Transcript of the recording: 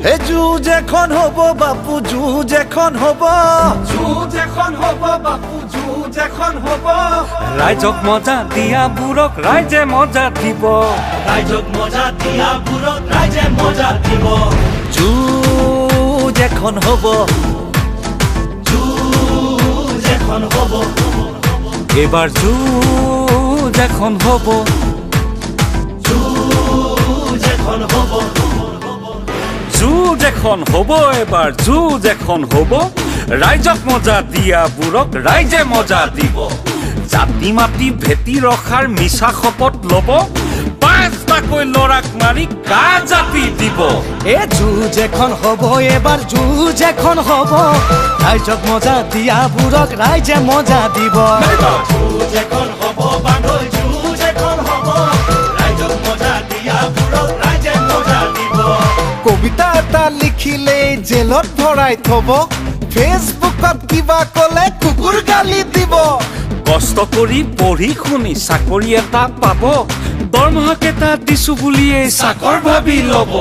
হে যুঁজ এখন হব বাপু, যুঁজ এখন হব, যুঁজ এখন হব বাপু, যুঁজ এখন হব। ৰাইজক মজা দিয়াবোৰক ৰাইজে মজা দিব, ৰাইজক মজা দিয়াবোৰক ৰাইজে মজা দিব। যুঁজ এখন হব, যুঁজ এখন হব। এইবাৰ যুঁজ এখন হ'ব, যুঁজ এখন হব। যুঁজ এখন হ'ব, এবাৰ যুঁজ এখন হ'ব। ৰাইজক মজা দিয়াবোৰক ৰাইজে মজা দিব। জাতি মাতি ভেটি ৰখাৰ মিছা শপত ল'ব, 5টাকৈ ল'ৰাক মাৰি কা জাতি দিব। এ যুঁজ এখন হব, এবাৰ যুঁজ এখন হব। ৰাইজক মজা দিয়াবোৰক ৰাইজে মজা দিব। যুঁজ এখন হব বান্ধৈ, যুঁজ এখন হব। ৰাইজক মজা দিয়াবোৰক ৰাইজে মজা দিব। কবিতা এটা লিখিলেই জেলত ভৰাই থব, ফেচবুকত কিবা ক'লে কুকুৰ গালি দিব। কষ্ট কৰি পঢ়ি শুনি চাকৰি এটা পাব, দৰমহা কেইটা দিছো বুলিয়েই চাকৰ ভাবি ল'ব।